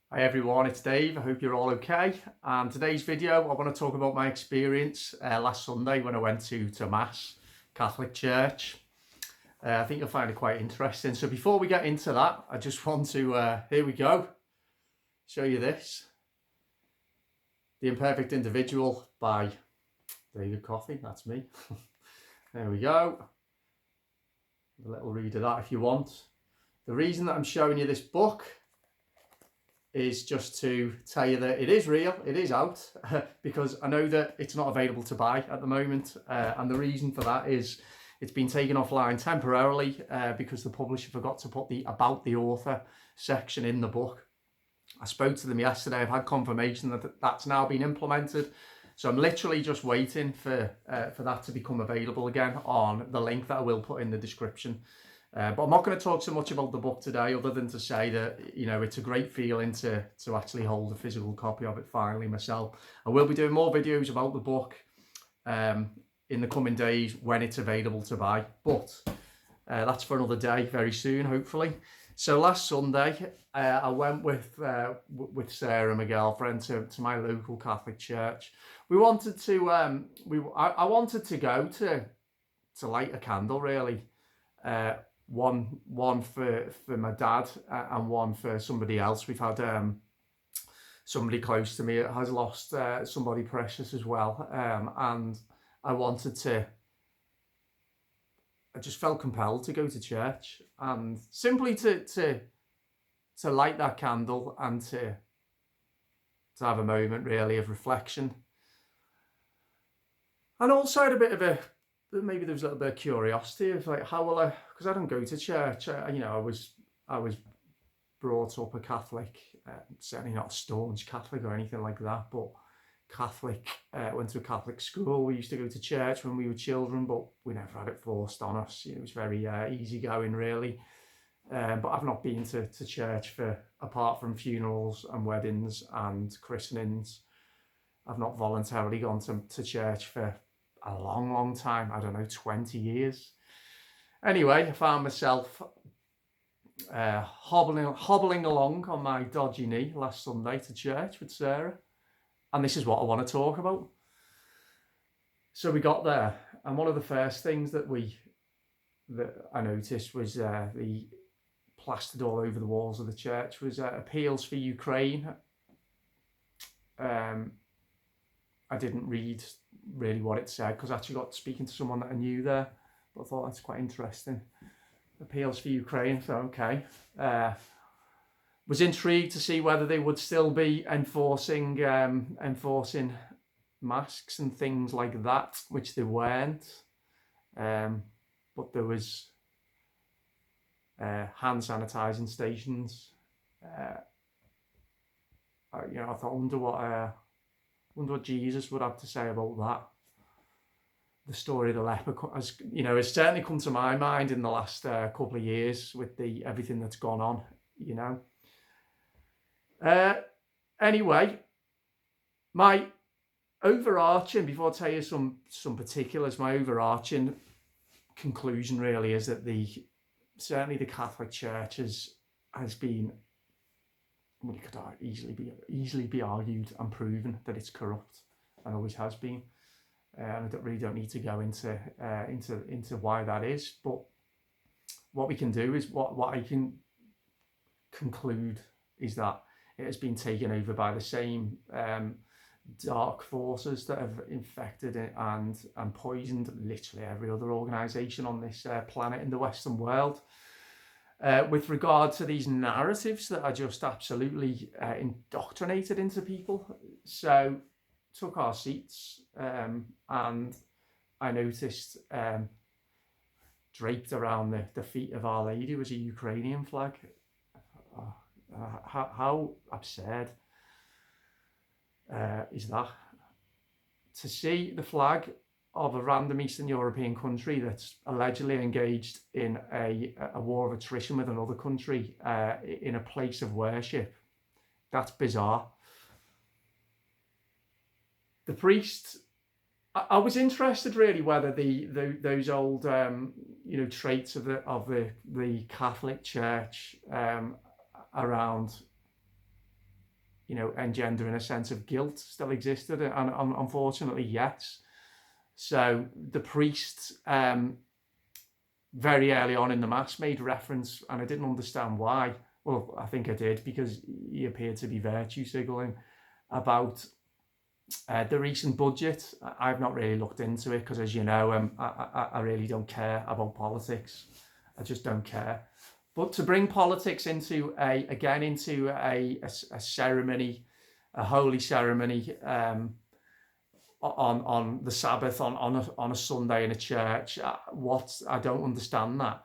Hi everyone, it's Dave. I hope you're all okay. And today's video, I want to talk about my experience last Sunday when I went to Mass, Catholic Church. I think you'll find it quite interesting. So before we get into that, I just want to, here we go, show you this. The Imperfect Individual by David Coffey, that's me. There we go. A little read of that if you want. The reason that I'm showing you this book is just to tell you that it is real, it is out, because I know that it's not available to buy at the moment. And the reason for that is it's been taken offline temporarily because the publisher forgot to put the about the author section in the book. I spoke to them yesterday. I've had confirmation that that's now been implemented. So I'm literally just waiting for that to become available again on the link that I will put in the description. But I'm not going to talk so much about the book today, other than to say that, you know, it's a great feeling to actually hold a physical copy of it finally myself. I will be doing more videos about the book in the coming days when it's available to buy. But that's for another day, very soon, hopefully. So last Sunday, I went with Sarah, my girlfriend, to my local Catholic church. We wanted to, I wanted to go to light a candle, really. One for my dad and one for somebody else. We've had somebody close to me that has lost somebody precious as well, and I just felt compelled to go to church and simply to light that candle and to have a moment really of reflection. And also had a bit of maybe there was a little bit of curiosity of like, how will I, because I don't go to church. You know, I was brought up a Catholic, certainly not a staunch Catholic or anything like that, but Catholic. Went to a Catholic school. We used to go to church when we were children, but we never had it forced on us. It was very easygoing, really. But I've not been to church apart from funerals and weddings and christenings. I've not voluntarily gone to church for a long time. I don't know, 20 years. Anyway, I found myself hobbling along on my dodgy knee last Sunday to church with Sarah. And this is what I want to talk about. So we got there, and one of the first things that I noticed was the plastered all over the walls of the church was appeals for Ukraine. I didn't read really what it said because I actually got speaking to someone that I knew there, but I thought that's quite interesting. Appeals for Ukraine, so okay. Was intrigued to see whether they would still be enforcing masks and things like that, which they weren't. But there was hand sanitizing stations. You know, I thought, I wonder what Jesus would have to say about that. The story of the leper, as you know, it's certainly come to my mind in the last couple of years with everything that's gone on. You know. Anyway, my overarching, before I tell you some particulars, my overarching conclusion really is that certainly the Catholic Church has been, well, it could easily be argued and proven that it's corrupt and always has been. And I really don't need to go into why that is, but what we can do is what I can conclude is that it has been taken over by the same dark forces that have infected it and poisoned literally every other organisation on this planet in the Western world. With regard to these narratives that are just absolutely indoctrinated into people. So took our seats and I noticed draped around the feet of Our Lady was a Ukrainian flag. How absurd is that? To see the flag of a random Eastern European country that's allegedly engaged in a war of attrition with another country in a place of worship, that's bizarre. The priest, I was interested really whether those old traits of the Catholic Church around engendering a sense of guilt still existed, and unfortunately, yes. So the priest, very early on in the Mass, made reference, and I didn't understand why. Well, I think I did, because he appeared to be virtue signaling about the recent budget. I've not really looked into it because, as you know, I really don't care about politics. I just don't care. But to bring politics into a ceremony, a holy ceremony, on the Sabbath, on a Sunday in a church, I don't understand that.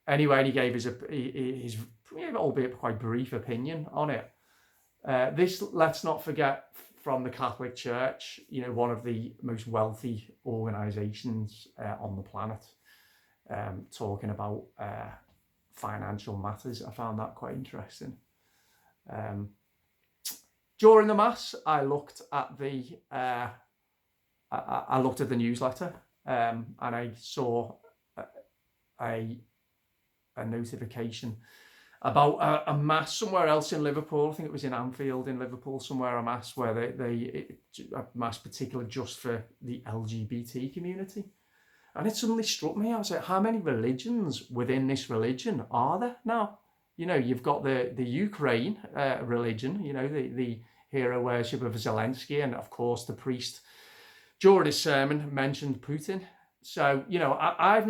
Anyway, and he gave his albeit quite brief opinion on it. This, let's not forget, from the Catholic Church, one of the most wealthy organisations on the planet, talking about financial matters. I found that quite interesting. During the Mass, I looked at the newsletter, and I saw a notification about a Mass somewhere else in Liverpool. I think it was in Anfield in Liverpool, somewhere, a Mass where a Mass particular just for the LGBT community. And it suddenly struck me, I was like, how many religions within this religion are there now? You've got the Ukraine religion, the hero worship of Zelensky, and of course the priest during his sermon mentioned Putin. So, I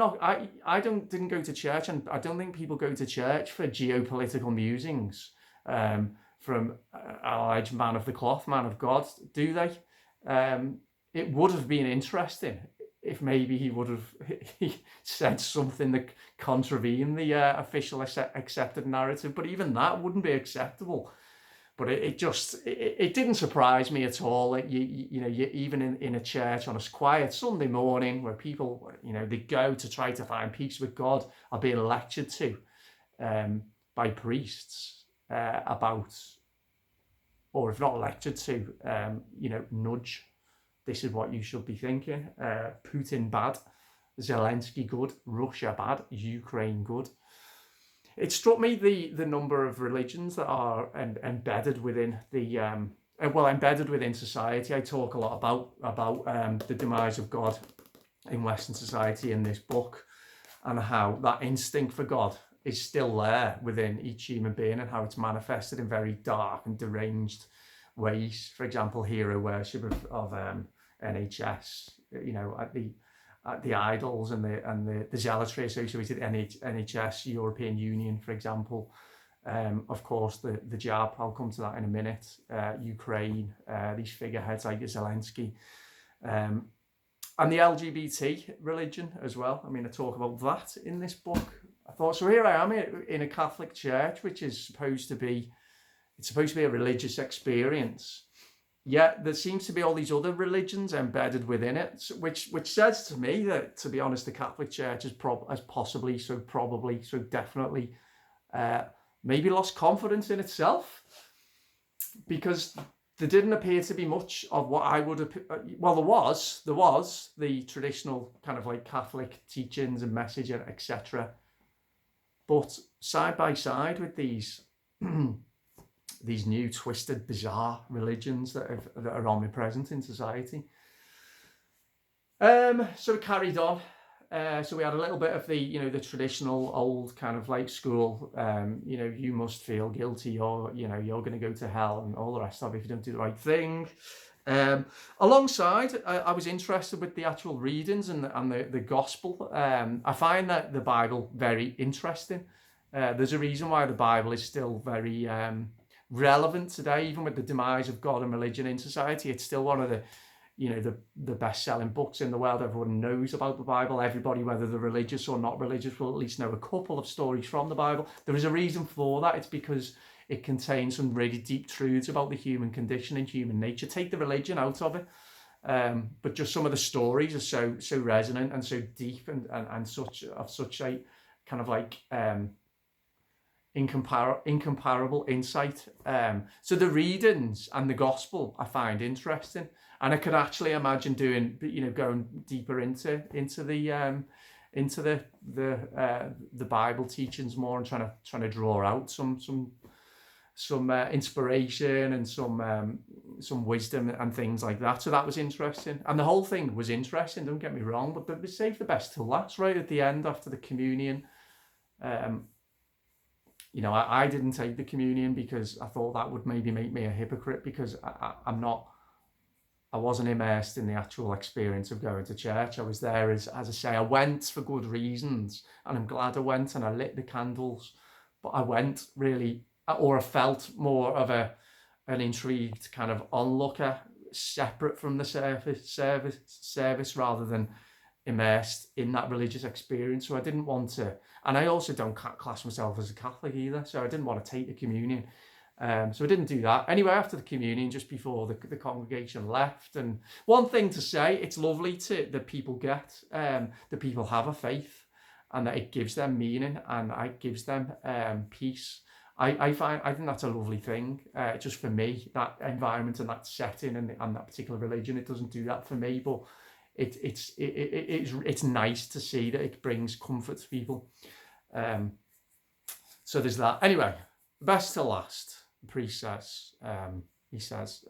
didn't go to church, and I don't think people go to church for geopolitical musings from a large man of the cloth, man of God, do they? It would have been interesting if maybe he would have said something that contravened the official accepted narrative, but even that wouldn't be acceptable. But it didn't surprise me at all. Even in a church on a quiet Sunday morning where people, they go to try to find peace with God, are being lectured to by priests about, or if not lectured to, nudge. This is what you should be thinking. Putin bad, Zelensky good, Russia bad, Ukraine good. It struck me the number of religions that are embedded within embedded within society. I talk a lot about the demise of God in Western society in this book, and how that instinct for God is still there within each human being, and how it's manifested in very dark and deranged ways. For example, hero worship of NHS, at the idols and the zealotry associated with NHS, European Union, for example. Of course, the jab, I'll come to that in a minute. Ukraine, these figureheads like Zelensky, and the LGBT religion as well. I mean, I talk about that in this book. I thought, so here I am in a Catholic church, which is supposed to be a religious experience. Yet there seems to be all these other religions embedded within it, which says to me that, to be honest, the Catholic Church has definitely maybe lost confidence in itself, because there didn't appear to be much of what I would have. Well, there was the traditional kind of like Catholic teachings and message, etc. But side by side with these these new twisted, bizarre religions that are omnipresent in society. So it carried on. So we had a little bit of the traditional old kind of like school, you must feel guilty, or, you're going to go to hell and all the rest of it if you don't do the right thing. Alongside, I was interested with the actual readings and the gospel. I find that the Bible very interesting. There's a reason why the Bible is still very relevant today, even with the demise of God and religion in society. It's still one of the best-selling books in the world. Everyone knows about the Bible. Everybody, whether they're religious or not religious, will at least know a couple of stories from the Bible. There is a reason for that. It's because it contains some really deep truths about the human condition and human nature. Take the religion out of it, but just some of the stories are so resonant and so deep and such a kind of like incomparable insight. So the readings and the gospel I find interesting, and I could actually imagine going deeper into the Bible teachings more, and trying to draw out some inspiration and some wisdom and things like that. So that was interesting, and the whole thing was interesting. Don't get me wrong, but we saved the best till last. Right at the end, after the communion, you know, I didn't take the communion because I thought that would maybe make me a hypocrite, because I wasn't immersed in the actual experience of going to church. I was there as I say, I went for good reasons, and I'm glad I went, and I lit the candles, but I went really, or I felt more of an intrigued kind of onlooker, separate from the service rather than immersed in that religious experience. So I didn't want to, and I also don't class myself as a Catholic either, so I didn't want to take the communion. So I didn't do that. Anyway, after the communion, just before the congregation left, and one thing to say, it's lovely that people get, that people have a faith, and that it gives them meaning, and it gives them peace. I think that's a lovely thing. Just for me, that environment and that setting and that particular religion, it doesn't do that for me, but it's nice to see that it brings comfort to people. So there's that. Anyway, best to last. The priest says, he says,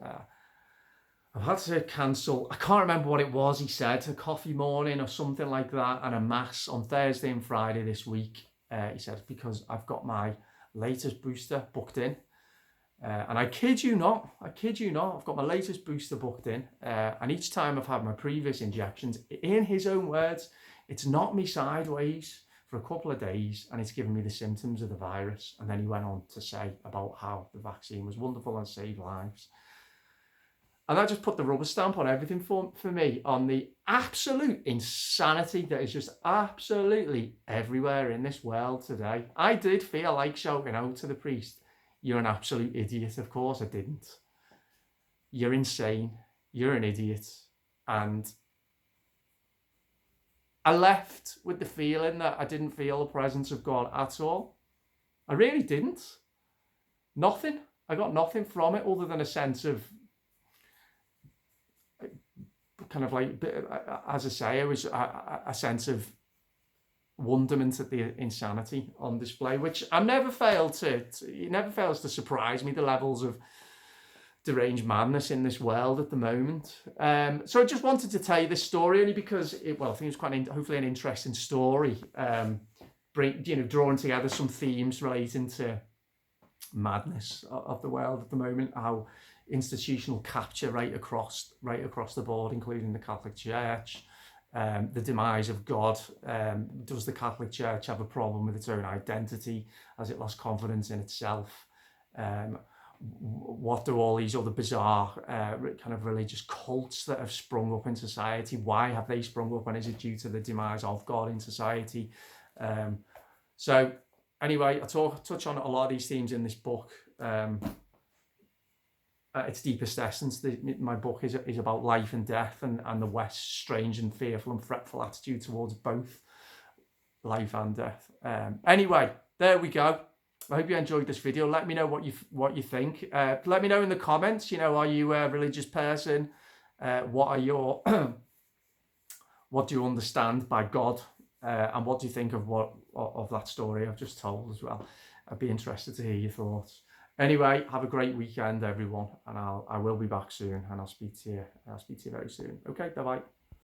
I've had to cancel, I can't remember what it was, he said, a coffee morning or something like that, and a mass on Thursday and Friday this week. He said, because I've got my latest booster booked in. And I kid you not, I've got my latest booster booked in. And each time I've had my previous injections, in his own words, it's knocked me sideways for a couple of days, and it's given me the symptoms of the virus. And then he went on to say about how the vaccine was wonderful and saved lives. And that just put the rubber stamp on everything for me, on the absolute insanity that is just absolutely everywhere in this world today. I did feel like shouting out to the priest, "You're an absolute idiot." Of course I didn't. You're insane. You're an idiot. And I left with the feeling that I didn't feel the presence of God at all. I really didn't. Nothing. I got nothing from it other than a sense of kind of like, as I say, it was a sense of wonderment at the insanity on display, which I never failed to, it never fails to surprise me, the levels of deranged madness in this world at the moment. So I just wanted to tell you this story only because I think it's quite hopefully an interesting story, drawing together some themes relating to madness of the world at the moment, how institutional capture right across the board, including the Catholic Church, the demise of God. Does the Catholic Church have a problem with its own identity? Has it lost confidence in itself? What do all these other bizarre kind of religious cults that have sprung up in society, why have they sprung up, and is it due to the demise of God in society? So anyway, I touch on a lot of these themes in this book. At its deepest essence, my book is about life and death, and the West's strange and fearful and fretful attitude towards both life and death. Anyway, there we go. I hope you enjoyed this video. Let me know what you think. Let me know in the comments. Are you a religious person? What are your what do you understand by God? And what do you think of that story I've just told as well? I'd be interested to hear your thoughts. Anyway, have a great weekend, everyone, and I will be back soon, and I'll speak to you very soon. Okay, bye bye.